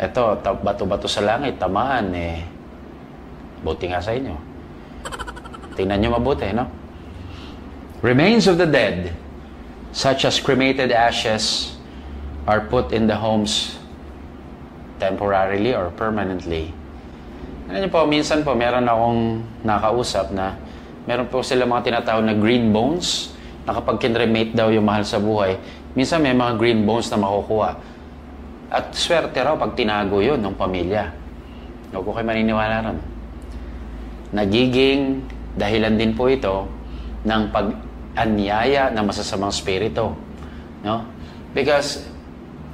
Eto, bato-bato sa langit, tamaan, buti nga sa inyo. Tingnan nyo mabuti, no? Remains of the dead, such as cremated ashes, are put in the homes temporarily or permanently. Ano nyo po, minsan po, meron akong nakausap na meron po sila mga tinatawag na green bones, na kapag kinremate daw yung mahal sa buhay, minsan may mga green bones na makukuha. At swerte raw pag tinago yun ng pamilya. Huwag ko kayo maniniwala ron. Nagiging dahilan din po ito ng pag-anyaya ng masasamang spirito. No? Because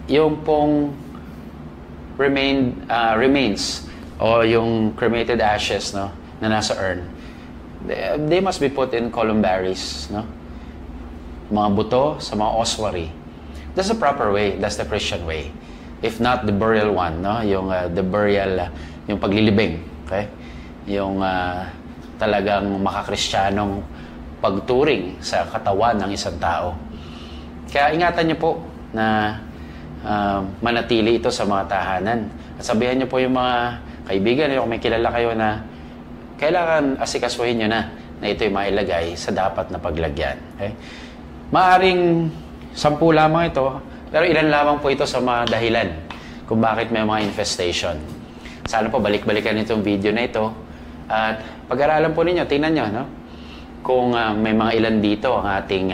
yung pong remains o yung cremated ashes, no, na nasa urn, they must be put in columbaries, no? Mga buto sa mga ossuary. That's the proper way. That's the Christian way. If not the burial one, no? Yung the burial, yung paglilibing, okay? Yung talagang makakristiyanong pagturing sa katawan ng isang tao. Kaya ingatan niyo po na manatili ito sa mga tahanan. At sabihan niyo po yung mga kaibigan niyo, kung may kilala kayo na kailangan asikasuhin niyo na ito'y mailagay sa dapat na paglagyan. Okay? Maaring 10 lamang ito, pero ilan lamang po ito sa mga dahilan kung bakit may mga infestation. Sana po balik-balikan itong video na ito at pag-aralan po ninyo, tingnan nyo, no? Kung may mga ilan dito ang ating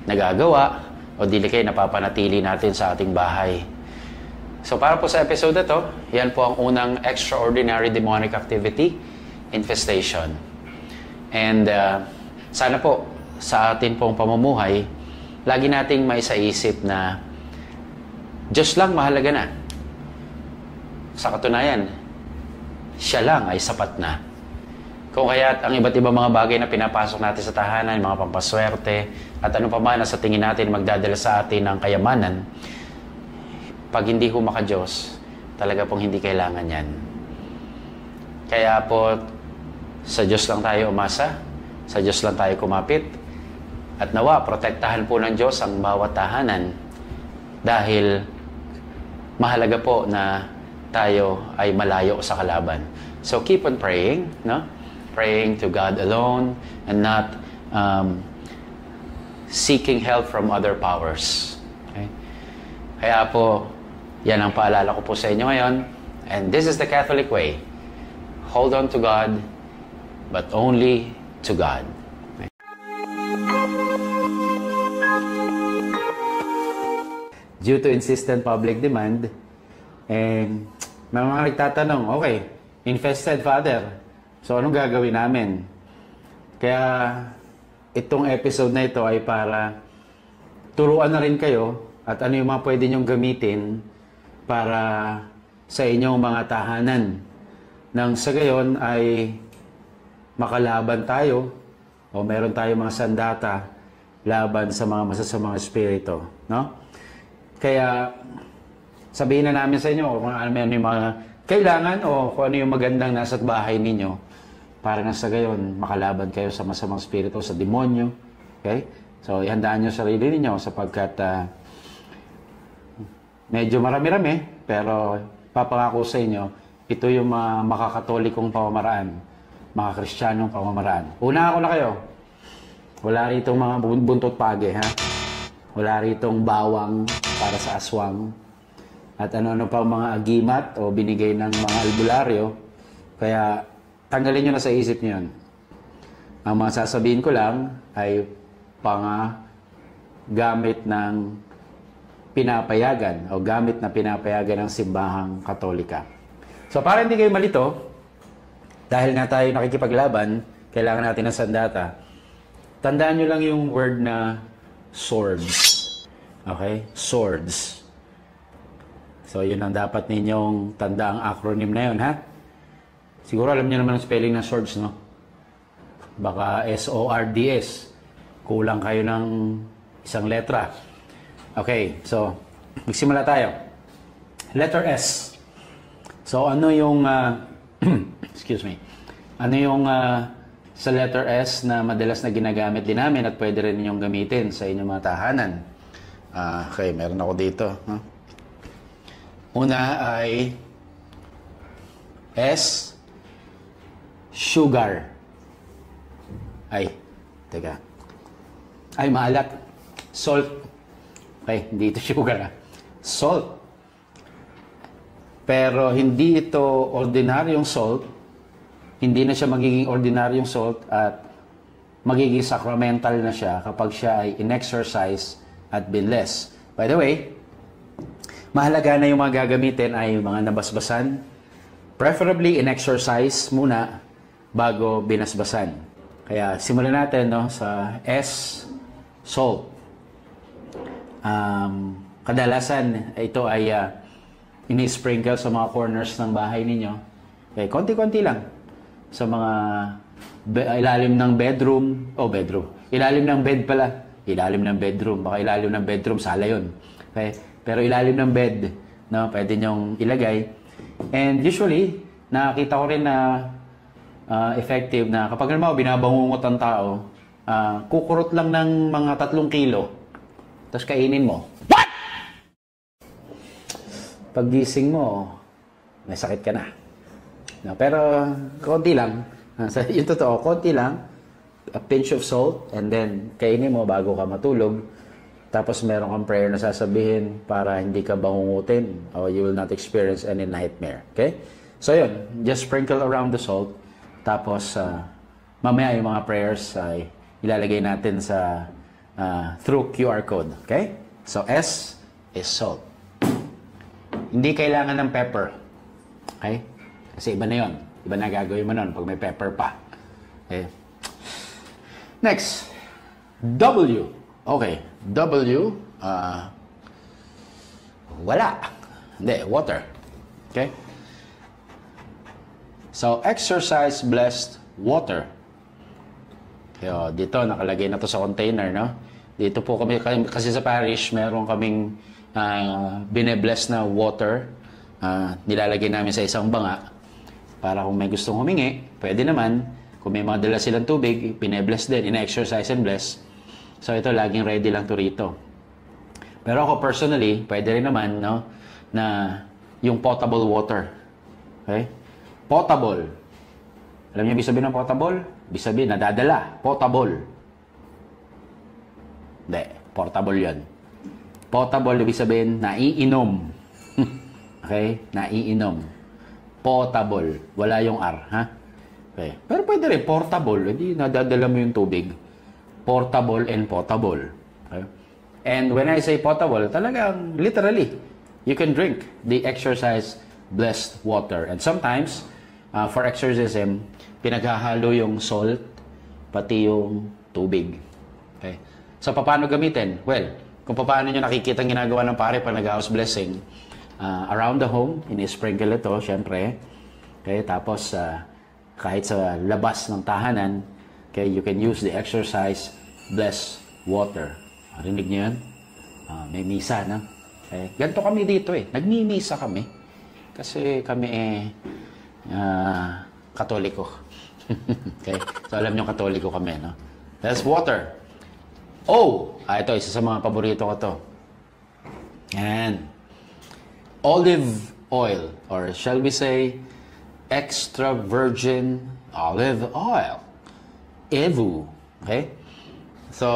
nagagawa o dili kayo napapanatili natin sa ating bahay. So para po sa episode na to, yan po ang unang extraordinary demonic activity, infestation. And sana po sa atin pong pamumuhay, lagi nating maisaisip na Diyos lang mahalaga na. Sa katunayan, siya lang ay sapat na. Kung kaya't ang iba't ibang mga bagay na pinapasok natin sa tahanan, mga pampaswerte, at ano pa man na sa tingin natin magdadala sa atin ng kayamanan, pag hindi ho maka-Diyos, talaga pong hindi kailangan yan. Kaya po, sa Diyos lang tayo umasa, sa Diyos lang tayo kumapit, at nawa, protektahan po ng Diyos ang bawat tahanan dahil mahalaga po na tayo ay malayo sa kalaban. So keep on praying, no? Praying to God alone and not seeking help from other powers. Okay? Kaya po, yan ang paalala ko po sa inyo ngayon. And this is the Catholic way. Hold on to God, but only to God. Due to insistent public demand, and may mga nagtatanong, okay, infested, Father, so anong gagawin namin? Kaya itong episode na ito ay para turuan na rin kayo at ano yung mga pwede nyong gamitin para sa inyong mga tahanan. Nang sa gayon ay makalaban tayo o meron tayo mga sandata laban sa mga masasamang espiritu, no? Kaya sabihin na namin sa inyo kung ano yung mga kailangan o kung ano yung magandang nasa bahay ninyo para na sa gayon makalaban kayo sa masamang espiritu, sa demonyo. Okay? So ihandaan nyo sarili ninyo sapagkat medyo marami-rami, pero papangako sa inyo, ito yung makakatolikong pamamaraan, mga kristyanong pamamaraan. Una ako na kayo. Wala rito mga buntot page, ha? Wala ritong bawang para sa aswang. At ano-ano pa mga agimat o binigay ng mga albularyo. Kaya tanggalin nyo na sa isip nyo yun. Ang mga sasabihin ko lang ay gamit ng pinapayagan o gamit na pinapayagan ng simbahang Katolika. So para hindi kayo malito, dahil nga tayo nakikipaglaban, kailangan natin ng sandata. Tandaan nyo lang yung word na swords. Okay? Swords. So, yun ang dapat ninyong tanda ang acronym na yun, ha? Siguro alam niyo naman ang spelling ng swords, no? Baka S-O-R-D-S. Kulang kayo ng isang letra. Okay, so, magsimula tayo. Letter S. So, ano yung, excuse me, ano yung sa letter S na madalas na ginagamit din namin at pwede rin ninyong gamitin sa inyong mga tahanan? Okay, meron ako dito. Huh? Una ay S, sugar. Ay, teka. Ay, maalat. Salt. Okay, hindi ito sugar, salt. Pero hindi ito ordinaryong salt. Hindi na siya magiging ordinaryong salt at magiging sacramental na siya kapag siya ay in-exercise at binless. By the way, mahalaga na yung mga gagamitin ay yung mga nabasbasan. Preferably in-exercise muna bago binasbasan. Kaya simulan natin no, sa S, salt. Kadalasan ito ay ini-sprinkle sa mga corners ng bahay ninyo. Okay, konti-konti lang. Sa mga ilalim ng bedroom. Ilalim ng bed pala. Ilalim ng bedroom. Baka ilalim ng bedroom, sala yun. Okay? Pero ilalim ng bed, no, pwede nyong ilagay. And usually, nakita ko rin na effective na kapag naman binabangungot ang tao, kukurot lang ng mga 3 kilo. Tapos kainin mo. What? Paggising mo, may sakit ka na. No, pero konti lang. Yung totoo, konti lang. A pinch of salt and then kainin mo bago ka matulog. Tapos meron kang prayer na sasabihin para hindi ka bangungutin or you will not experience any nightmare. Okay? So yun, just sprinkle around the salt. Tapos mamaya yung mga prayers ay ilalagay natin sa through QR code. Okay? So S is salt. Hindi kailangan ng pepper. Okay? Kasi iba na yun. Iba na gagawin mo nun pag may pepper pa. Okay? Next. W. Okay. W. Wala. Hindi. Water. Okay? So, exercise blessed water. Dito, nakalagay na to sa container, no? Dito po kami, kasi sa parish, meron kaming bine-bless na water. Nilalagay namin sa isang banga para kung may gustong humingi, pwede naman. Kung may mga dala silang tubig, bine-bless din, ina-exercise and bless. So ito, laging ready lang to rito. Pero ako personally, pwede rin naman, no, na yung potable water. Okay? Potable. Alam niyo ibig sabihin ng potable? Ibig sabihin, nadadala. Potable. Hindi, portable yan. Potable, ibig sabihin, naiinom. Okay? Naiinom. Potable. Wala yung R, ha? Okay. Pero pwede rin, portable. Hindi nadadala mo yung tubig. Portable and potable. Okay? And when I say potable, talagang literally, you can drink the exercise blessed water. And sometimes, for exorcism, pinaghahalo yung salt, pati yung tubig. Okay? So, paano gamitin? Well, kung paano nyo nakikita ang ginagawa ng pare pag nag-house blessing, around the home, in-sprinkle ito, syempre. Okay, tapos, kahit sa labas ng tahanan, okay, you can use the exercise blessed water. Rinig niyo yan? May misa, no? Okay. Ganito kami dito eh. Nagmimisa kami. Kasi kami Katoliko. Okay? So, alam niyo Katoliko kami, no? That's water. Oh! Ito, isa sa mga paborito ko to. Yan. Olive oil, or shall we say, extra virgin olive oil. EVU. Okay? So,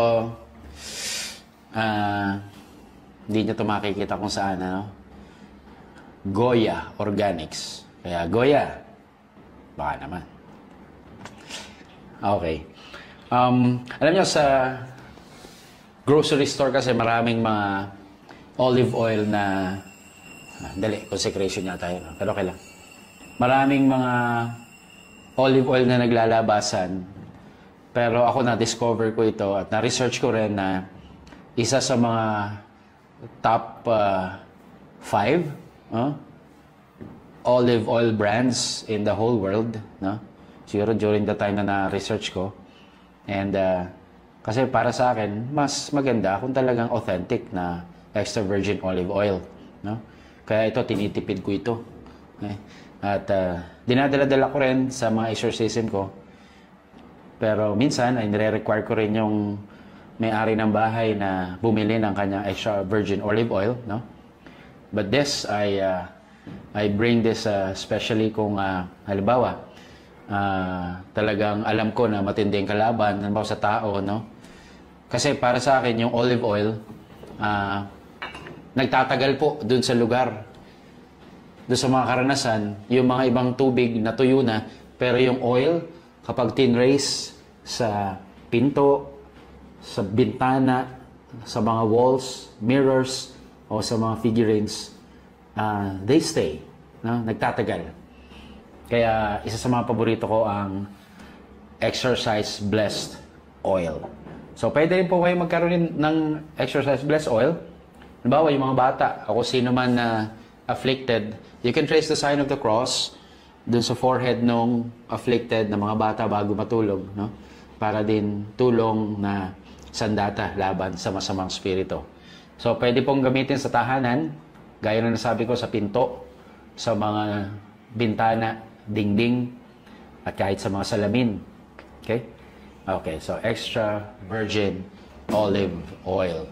hindi nyo ito makikita kung saan, ano? Goya Organics. Kaya, Goya. Baka naman. Okay. Alam nyo, sa grocery store kasi maraming mga olive oil na dali, consecration yata yun. Pero okay lang. Maraming mga olive oil na naglalabasan. Pero ako na-discover ko ito at na-research ko rin na isa sa mga top 5 olive oil brands in the whole world. No? Siguro during the time na na-research ko. And kasi para sa akin, mas maganda kung talagang authentic na extra virgin olive oil. No? Kaya ito, tinitipid ko ito. Okay? At dinadala-dala ko rin sa mga exorcism ko. Pero minsan, ay nire-require ko rin yung may-ari ng bahay na bumili ng kanyang extra virgin olive oil. No? But this, I bring this especially kung halimbawa, talagang alam ko na matinding kalaban, halimbawa sa tao, no? Kasi para sa akin, yung olive oil, nagtatagal po dun sa lugar. Doon sa mga karanasan, yung mga ibang tubig na tuyo na, pero yung oil, kapag tinrace sa pinto, sa bintana, sa mga walls, mirrors, o sa mga figurines, they stay. No? Nagtatagal. Kaya isa sa mga paborito ko ang exercise blessed oil. So pwede rin po kayo magkaroon ng exercise blessed oil. Halimbawa, yung mga bata, ako sino man na afflicted, you can trace the sign of the cross dun sa forehead nung afflicted na mga bata bago matulog, no? Para din tulong na sandata laban sa masamang spirito. So, pwede pong gamitin sa tahanan, gaya na nasabi ko, sa pinto, sa mga bintana, dingding, at kahit sa mga salamin. Okay? Okay, so extra virgin olive oil.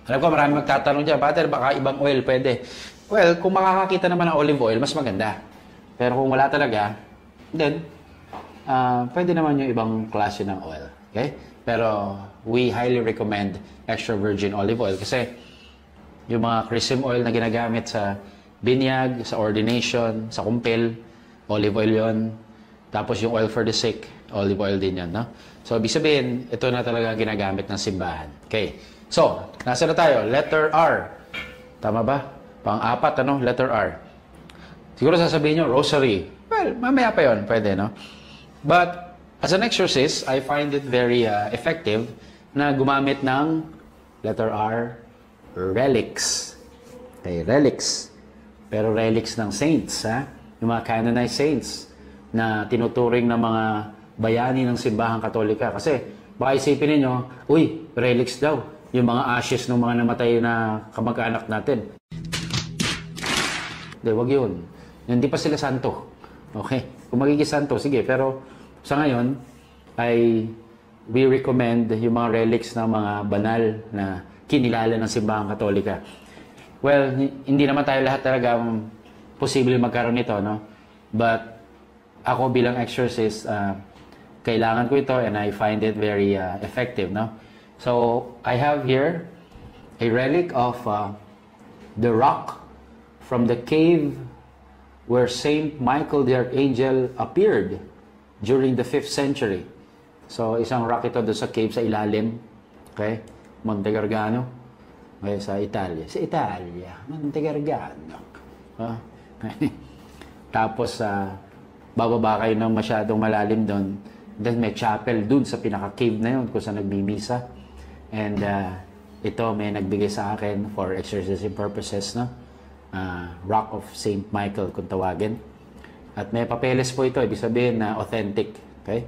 Alam ko, marami magtatanong dyan, Pater, baka ibang oil pwede. Well, kung makakakita naman ng olive oil, mas maganda. Pero kung wala talaga, then, pwede naman yung ibang klase ng oil. Okay? Pero, we highly recommend extra virgin olive oil kasi yung mga chrism oil na ginagamit sa binyag, sa ordination, sa kumpil, olive oil yon. Tapos yung oil for the sick, olive oil din yan, no? So, ibig sabihin, ito na talaga ginagamit ng simbahan. Okay. So, nasa na tayo? Letter R. Tama ba? Pang-apat, ano? Letter R. Siguro sasabihin nyo, rosary. Well, mamaya pa yun. Pwede, no? But, as an exorcist, I find it very effective na gumamit ng letter R, relics. Okay, relics. Pero relics ng saints, ha? Yung mga canonized saints na tinuturing ng mga bayani ng simbahang katolika. Kasi, baka isipin ninyo, uy, relics daw. Yung mga ashes ng mga namatay na kamag-anak natin. Hindi, wag yun. Hindi pa sila santo. Okay? Kung magiging santo, sige. Pero sa ngayon, we recommend yung mga relics ng mga banal na kinilala ng simbahang katolika. Well, hindi naman tayo lahat talaga posible magkaroon nito, no? But ako bilang exorcist, kailangan ko ito and I find it very effective, no? So, I have here a relic of the rock from the cave where Saint Michael the Archangel appeared during the 5th century. So, isang rock ito doon sa cave sa ilalim. Okay? Monte Gargano. Okay, sa Italia. Sa Italia. Monte Gargano. Tapos, bababa kayo ng masyadong malalim doon. Then, may chapel doon sa pinaka-cave na yun kung saan nagmimisa. And ito may nagbigay sa akin for exorcism purposes, no? Rock of Saint Michael kung tawagin. At may papeles po ito, ibig sabihin na authentic. Okay?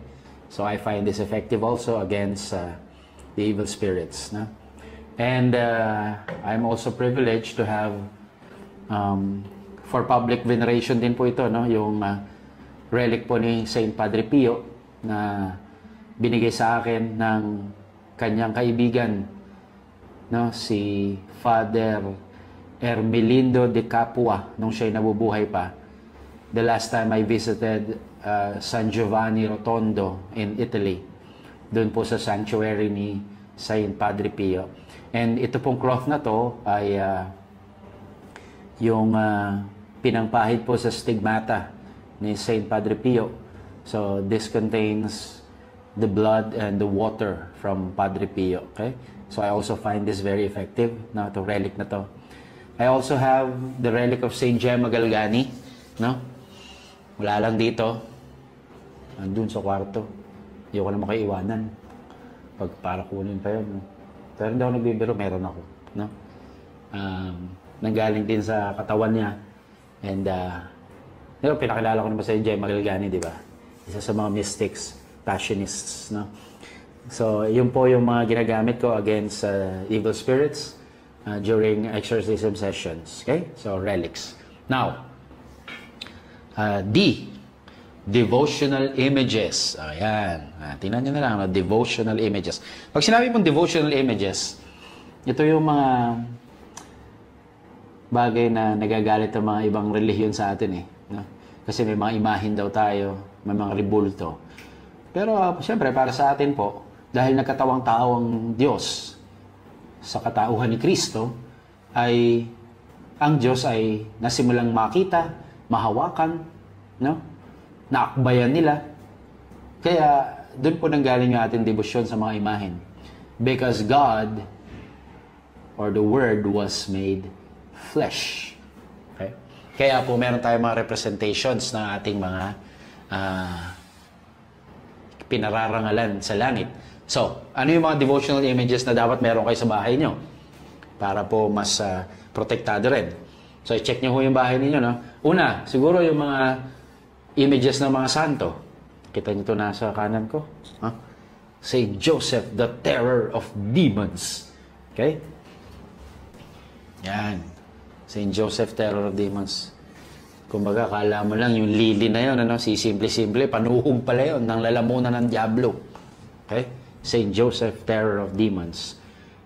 So I find this effective also against the evil spirits, no? And I'm also privileged to have for public veneration din po ito, no? Yung relic po ni Saint Padre Pio na binigay sa akin ng kanyang kaibigan, no, si Father Ermelindo de Capua nung siya'y nabubuhay pa. The last time I visited San Giovanni Rotondo in Italy, doon po sa sanctuary ni Saint Padre Pio. And ito pong cloth na to ay yung pinangpahid po sa stigmata ni Saint Padre Pio. So this contains the blood and the water from Padre Pio. Okay? So I also find this very effective na to relic na to. I also have the relic of Saint Gemma Galgani, no? Wala lang dito. Andun sa kwarto. Hindi ko na makaiwanan. Pag para kunin pa yun. No? Pero hindi ako nagbibiro, meron ako, no? Nanggaling din sa katawan niya. And pinakilala ko naman sa Gemma Galgani, di ba? Isa sa mga mystics, passionists, no? So, yun po yung mga ginagamit ko against evil spirits during exorcism sessions. Okay? So, relics. Now, D, devotional images. Ayan. Tingnan nyo na lang, no? Devotional images. Pag sinabi mong devotional images, ito yung mga bagay na nagagalit ang mga ibang relihiyon sa atin eh. No? Kasi may mga imahin daw tayo, may mga ribulto. Pero siyempre para sa atin po, dahil nagkatawang tao ang Diyos sa katauhan ni Kristo, ay ang Diyos ay nasimulang makita, mahawakan, no? Naakbayan nila. Kaya doon po nanggaling yung ating debosyon sa mga imahen. Because God, or the Word, was made flesh. Okay? Kaya po meron tayong mga representations ng ating mga pinararangalan sa langit. So, ano yung mga devotional images na dapat meron kayo sa bahay nyo? Para po mas protektado rin. So, i-check nyo ho yung bahay ninyo, no? Una, siguro yung mga images ng mga santo. Kita nyo ito nasa kanan ko. Huh? Saint Joseph, the terror of demons. Okay? Yan. Saint Joseph, terror of demons. Kumbaga, kala mo lang yung lili na yun, ano? Si simple-simple, panuhog pala yun ng lalamunan ng Diablo. Okay? Saint Joseph, terror of demons.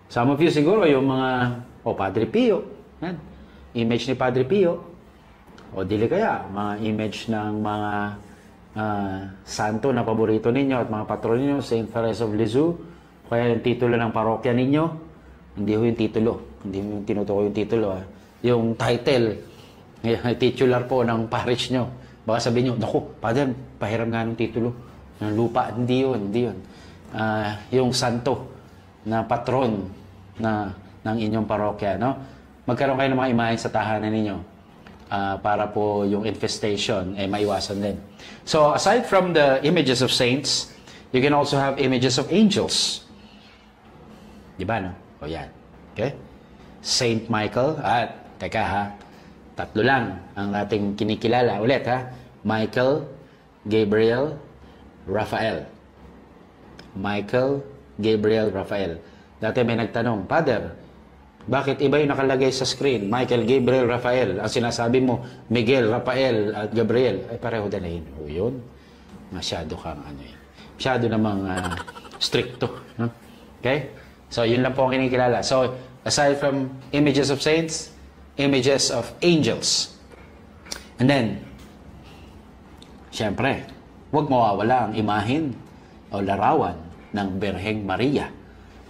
Some of you siguro yung mga, Padre Pio. Yan. Image ni Padre Pio. O dili kaya, mga image ng mga santo na paborito ninyo at mga patron ninyo, Saint Therese of Lisieux. Kaya yung titulo ng parokya ninyo, hindi ho yung titulo. Hindi ho yung tinutukoy yung titulo. Yung title, titular po ng parish nyo. Baka sabihin nyo, naku, Padre, pahiram nga ng titulo ng lupa. Hindi yun, hindi yun. Yung santo na patron ng inyong parokya, no? Magkaroon kayo ng mga imahen sa tahanan ninyo para po yung infestation maiwasan din. So, aside from the images of saints, you can also have images of angels. Diba, no? O yan. Okay? Saint Michael at, teka ha, tatlo lang ang ating kinikilala. Ulit ha, Michael, Gabriel, Raphael. Michael, Gabriel, Raphael. Dati may nagtanong, Father, bakit iba yung nakalagay sa screen? Michael, Gabriel, Raphael. Ang sinasabi mo, Miguel, Raphael, at Gabriel. Ay, pareho din na yun. Masyado kang masyado namang stricto. No? Okay? So, yun lang po ang kinikilala. So, aside from images of saints, images of angels. And then, syempre, huwag mawawala ang imahin o larawan ng Birheng Maria.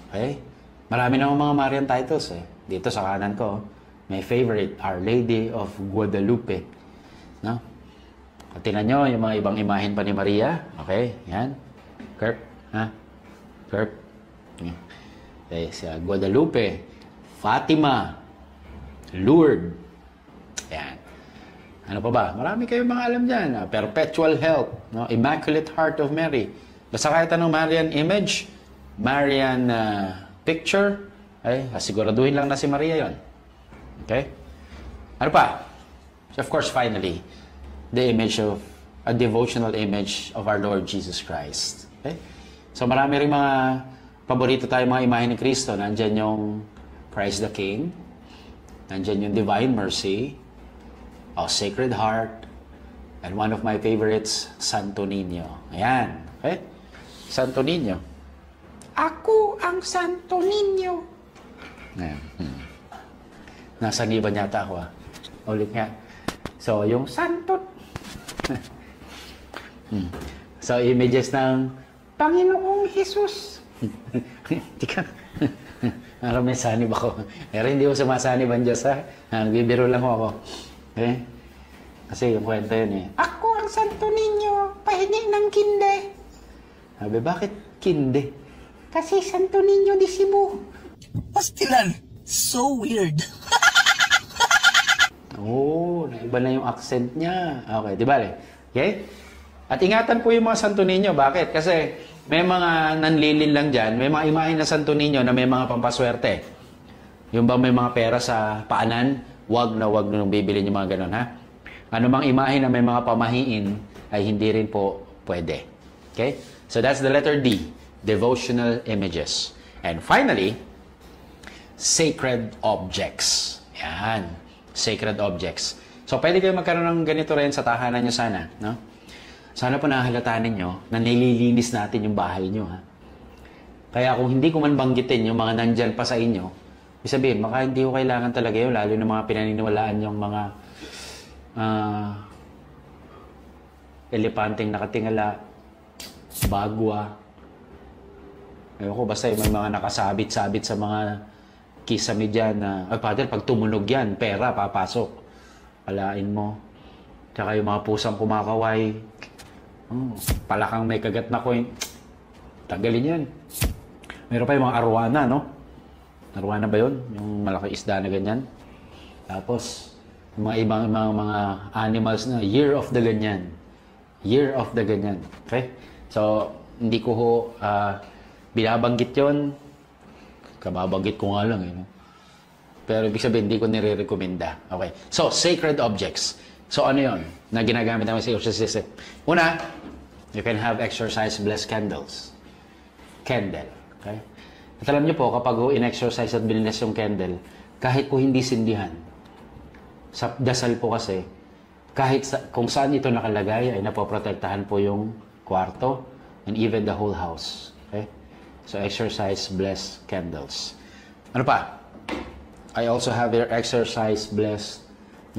Okay? Marami namang mga Marian titles eh. Dito sa kanan ko, my favorite, Our Lady of Guadalupe. No? At tinan nyo yung mga ibang imahin pa ni Maria. Okay? Yan. Kirk. Ha? Kirk. Okay. Si Guadalupe. Fatima. Lourdes. Yan. Ano pa ba? Marami kayong mga alam dyan. Perpetual Help. No? Immaculate Heart of Mary. Basta kahit anong Marian image, Marian picture, ay siguraduhin lang na si Maria yon. Okay? Ano pa? Of course, finally, the image of, a devotional image of our Lord Jesus Christ. Okay? So marami rin mga paborito tayo mga imahe ni Kristo. Nandyan yung Christ the King. Nandyan yung Divine Mercy. Sacred Heart. And one of my favorites, Santo Niño. Ayan. Okay? Santo Niño. Ako ang Santo Niño. Ayan. Nasaniban yata ako Ulit nga. So, yung Santo. So, images ng Panginoong Jesus. Tika. May sanib ako. Pero hindi ko sumasanib ang Diyos, ha? Nagbibiro lang ako. Okay? Kasi yung kwento yun eh. Ako ang Santo Niño, pahingi ng kinde. Sabi, bakit kinde? Kasi Santo Niño di Cebu. Pastilan. So weird. Naiba na yung accent niya. Okay, di ba? Okay? At ingatan po yung mga Santo Niño. Bakit? Kasi may mga nanlilin lang dyan. May mga imahe na Santo Niño na may mga pampaswerte. Yung ba may mga pera sa paanan, wag na wag nung bibilin yung mga ganun, ha? Ano mang imahe na may mga pamahiin ay hindi rin po pwede. Okay? So that's the letter D. Devotional images. And finally, sacred objects. Yan. Sacred objects. So, pwede kayo magkaroon ng ganito rin sa tahanan nyo sana. No? Sana po nakahalataan ninyo na nililinis natin yung bahay nyo. Ha? Kaya kung hindi ko man banggitin yung mga nandyan pa sa inyo, Ibig sabihin, baka hindi ko kailangan talaga yun, lalo ng mga pinaniniwalaan yung mga elepanteng nakatingala, bagwa. Ayoko, basta may mga nakasabit-sabit sa mga kisame dyan na, ay, Father, pag tumunog yan, pera, papasok. Alain mo. Tsaka yung mga pusang kumakaway, palakang may kagat na coin, tagalin yan. Meron pa yung mga arwana, no? Arwana ba yun? Yung malaking isda na ganyan. Tapos, yung mga ibang mga animals na, year of the ganyan. Year of the ganyan. Okay? So, hindi ko ho binabanggit yun. Kababanggit ko nga lang, eh, no? Pero ibig sabihin, hindi ko nire-recommenda. Okay. So, sacred objects. So, ano yun na ginagamit namin sa exorcism? Una, you can have exorcise blessed candles. Candle. Okay? At alam niyo po, kapag in-exorcise at biniless yung candle, kahit po hindi sindihan, sa dasal po kasi, kahit kung saan ito nakalagay, ay napoprotektahan po yung kwarto and even the whole house. Okay? So, exorcise blessed candles. Ano pa? I also have here exorcise blessed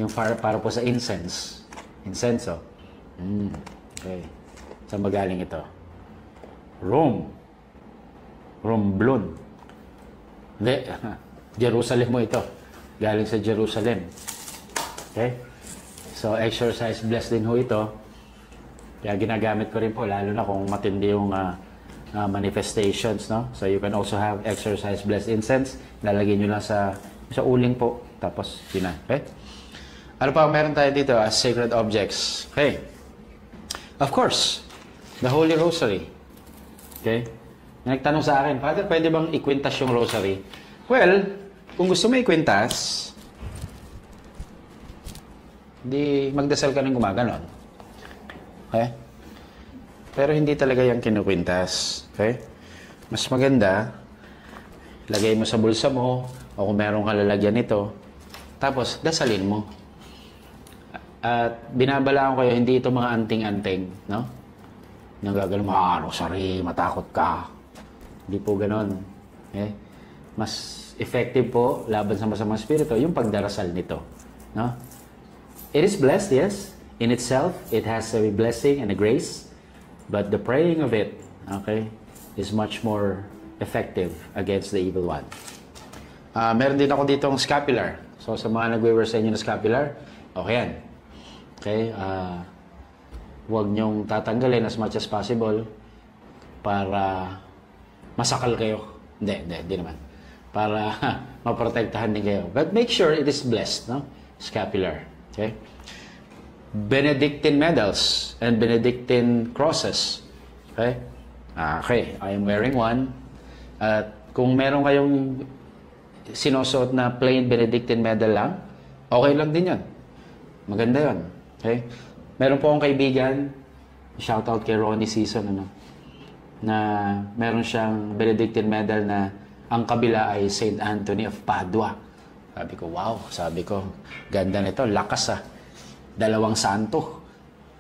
yung para po sa incense. Incenso. Okay. Saan magaling ito? Rome. Romblon. Hindi. Jerusalem mo ito. Galing sa Jerusalem. Okay? So, exorcise blessed din ho ito. Kaya ginagamit ko rin po, lalo na kung matindi yung manifestations, no? So, you can also have exorcise blessed incense. Lalagay nyo lang sa uling po. Tapos, yun na. Okay? Ano pa meron tayo dito as sacred objects? Okay. Of course, the Holy Rosary. Okay? Nagtanong sa akin, Father, pwede bang ikwintas yung rosary? Well, kung gusto mo ikwintas, di magdasal ka ng gumaganon. Okay? Pero hindi talaga yung kinukwintas. Okay? Mas maganda, lagay mo sa bulsa mo, o kung meron ka lalagyan nito, tapos dasalin mo. At binabalaan ko kayo, hindi ito mga anting-anting, no? Nagagano, rosary, matakot ka. Hindi po ganon. Okay? Mas effective po, laban sa masamang spirito, yung pagdarasal nito. No? It is blessed, yes. In itself, it has a blessing and a grace. But the praying of it, okay, is much more effective against the evil one. Meron din ako ditong scapular. So, sa mga nag-wear sa inyo ng scapular, okay yan. Okay? Huwag nyong tatanggalin as much as possible para masakal kayo. Hindi naman. Para maprotektahan din kayo. But make sure it is blessed, no? Scapular. Okay? Benedictine medals and Benedictine crosses. Okay? Okay, I am wearing one. At kung meron kayong sinusuot na plain Benedictine medal lang, okay lang din yan. Maganda yan. Okay? Meron po akong kaibigan, shoutout kay Ronnie Season, na meron siyang Benedictine medal na ang kabila ay Saint Anthony of Padua. Sabi ko, wow. Sabi ko, ganda nito. Lakas dalawang santo.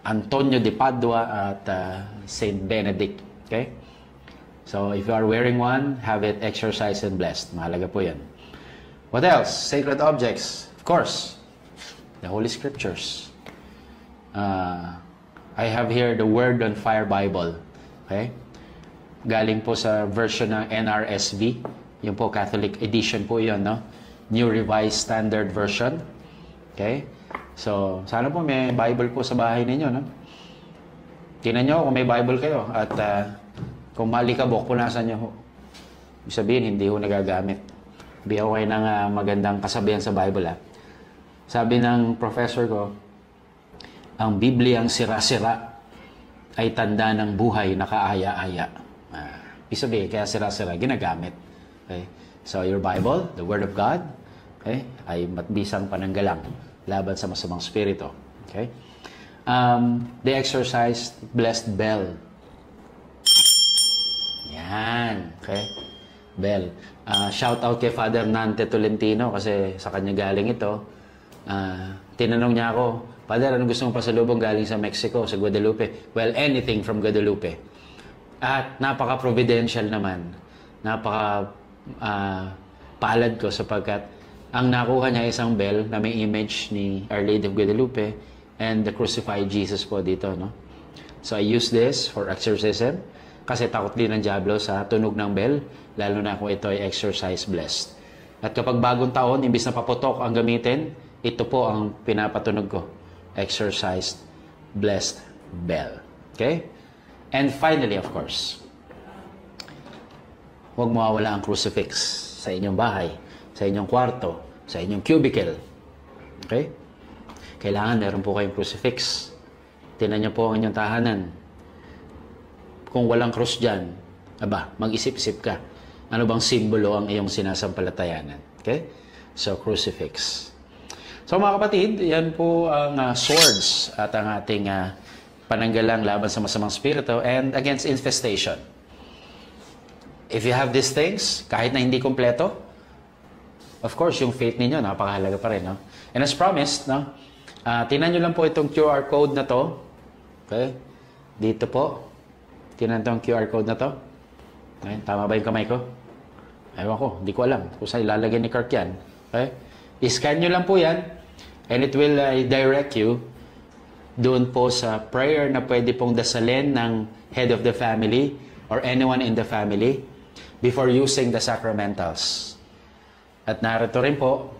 Antonio de Padua at Saint Benedict. Okay? So, if you are wearing one, have it exorcised and blessed. Mahalaga po yan. What else? Sacred objects. Of course, the Holy Scriptures. I have here the Word on Fire Bible. Okay? Galing po sa version ng NRSV. Yung po, Catholic edition po yun, no? New Revised Standard Version. Okay? So, sana po may Bible po sa bahay ninyo, no? Tingnan nyo kung may Bible kayo. At kung malikabok, punasan nyo. Ibig sabihin, hindi ho nagagamit. Bigyan ko kayo ng magandang kasabihan sa Bible, ha? Sabi ng professor ko, ang Bibliang sira-sira ay tanda ng buhay na kaaya-aya. Ibig sabihin, kaya sira-sira, ginagamit. Okay? So, your Bible, the Word of God, okay, ay matbisang pananggalang laban sa masamang spirito. Okay? The exorcised blessed bell. Yan. Okay? Bell. Shout out kay Father Nante Tolentino kasi sa kanya galing ito. Tinanong niya ako, Father, anong gusto mong pasalubong galing sa Mexico, sa Guadalupe? Well, anything from Guadalupe. At napaka-providential naman. palad ko sapagkat ang nakuha niya isang bell na may image ni Our Lady of Guadalupe and the crucified Jesus po dito, no? So I use this for exorcism kasi takot din ng diablo sa tunog ng bell, lalo na kung ito ay exorcise blessed. At kapag bagong taon, imbis na paputok ang gamitin, ito po ang pinapatunog ko. Exorcised blessed bell. Okay? And finally, of course, huwag mawawala ang crucifix sa inyong bahay, sa inyong kwarto, sa inyong cubicle. Okay? Kailangan meron po kayong crucifix. Tingnan niyo po ang inyong tahanan. Kung walang krus dyan, mag-isip-isip ka. Ano bang simbolo ang iyong sinasampalatayanan? Okay? So, crucifix. So, mga kapatid, yan po ang swords at ang ating pananggalang laban sa masamang spirito and against infestation. If you have these things, kahit na hindi kompleto, of course, yung faith ninyo, napakahalaga pa rin. No? And as promised, no? Tingnan nyo lang po itong QR code na to. Okay? Dito po. Tingnan itong QR code na to. Okay? Tama ba yung kamay ko? Ewan ko, hindi ko alam kung saan ilalagay ni Kirk yan. Okay? I-scan nyo lang po yan and it will direct you doon po sa prayer na pwede pong dasalin ng head of the family or anyone in the family before using the sacramentals. At narito rin po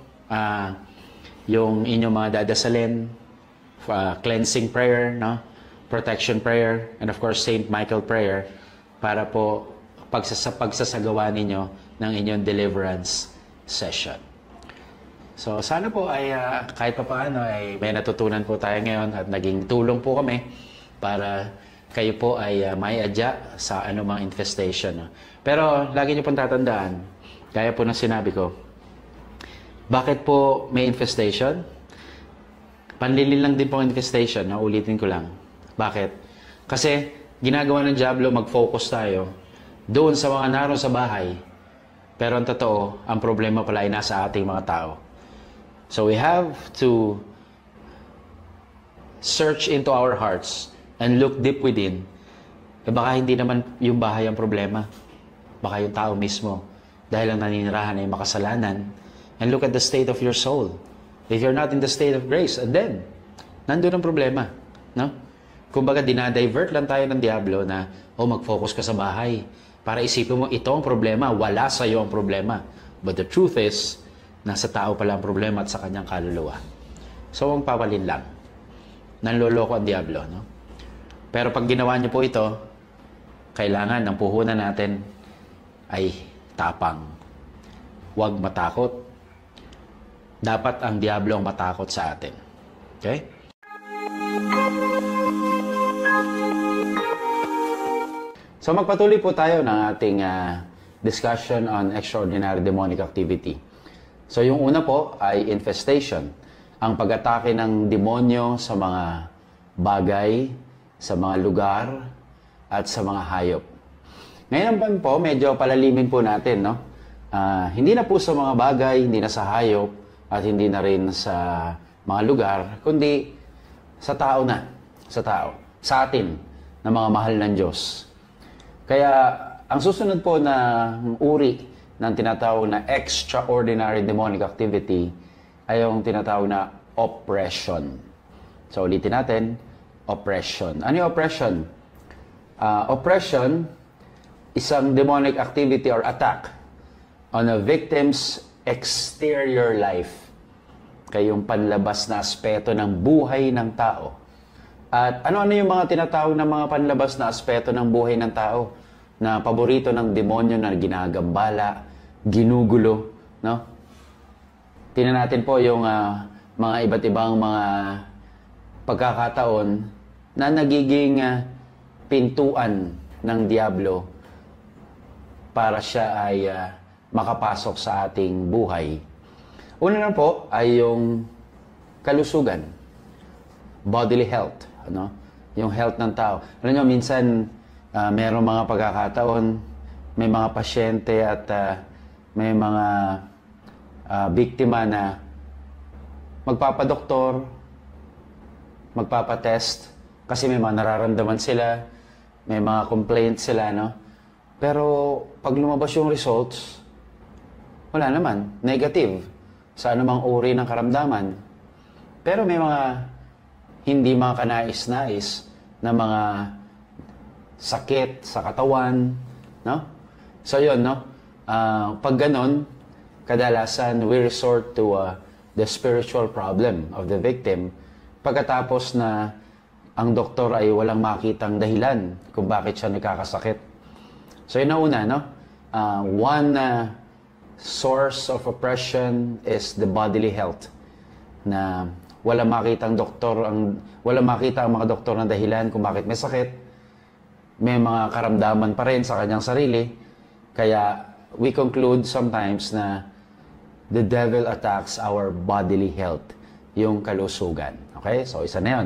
yung inyong mga dadasalin, cleansing prayer, no? Protection prayer, and of course Saint Michael prayer para po pagsasagawa ninyo ng inyong deliverance session. So sana po ay kahit pa paano ay may natutunan po tayo ngayon at naging tulong po kami para kayo po ay may adya sa anumang infestation. No? Pero lagi niyo pong tatandaan, gaya po ng sinabi ko, bakit po may infestation? Panlilin lang din po ang infestation, no? Ulitin ko lang. Bakit? Kasi ginagawa ng diablo, mag-focus tayo doon sa mga naroon sa bahay. Pero ang totoo, ang problema pala ay nasa ating mga tao. So we have to search into our hearts and look deep within. Baka hindi naman yung bahay ang problema. Baka yung tao mismo. Dahil ang naninirahan ay makasalanan. And look at the state of your soul. If you're not in the state of grace, and then, nandun ang problema. No? Kumbaga, dinadivert lang tayo ng diablo na, mag-focus ka sa bahay. Para isipin mo, ito ang problema, wala sa iyo ang problema. But the truth is, nasa tao pala ang problema at sa kanyang kaluluwa. So, ang papalin lang. Nanloloko ang diablo. No? Pero pag ginawa niyo po ito, kailangan ng puhunan natin ay tapang. Huwag matakot. Dapat ang diablo ang matakot sa atin. Okay? So magpatuloy po tayo ng ating discussion on extraordinary demonic activity. So yung una po ay infestation. Ang pag-atake ng demonyo sa mga bagay, sa mga lugar, at sa mga hayop. Ngayon po, medyo palalimin po natin, no? Hindi na po sa mga bagay, hindi na sa hayop, at hindi na rin sa mga lugar, kundi sa tao na. Sa tao. Sa atin, na mga mahal ng Diyos. Kaya, ang susunod po na uri ng tinatawag na extraordinary demonic activity ay yung tinatawag na oppression. So, ulitin natin, oppression. Ano yung oppression? Oppression, isang demonic activity or attack on a victim's exterior life. Kayong panlabas na aspeto ng buhay ng tao. At ano-ano yung mga tinatawag na mga panlabas na aspeto ng buhay ng tao na paborito ng demonyo na ginagambala, ginugulo, no? Tingnan natin po yung mga iba't ibang mga pagkakataon na nagiging pintuan ng diablo para siya ay makapasok sa ating buhay. Una na po ay yung kalusugan, bodily health, ano? Yung health ng tao. Alam nyo, minsan mayroong mga pagkakataon, may mga pasyente at may mga biktima na magpapadoktor, magpapatest, kasi may mga nararamdaman sila, may mga complaints sila, no? Pero pag lumabas yung results, wala naman, negative sa anumang uri ng karamdaman. Pero may mga hindi mga kanais-nais na mga sakit sa katawan, no? So yun, no? Pag ganon, kadalasan we resort to the spiritual problem of the victim pagkatapos na ang doktor ay walang makitang dahilan kung bakit siya nagkakasakit. So yun na una, no? One source of oppression is the bodily health, na walang makita ang mga doktor ng dahilan kung bakit may sakit. May mga karamdaman pa rin sa kanyang sarili. Kaya we conclude sometimes na the devil attacks our bodily health, yung kalusugan. Okay? So isa na yun.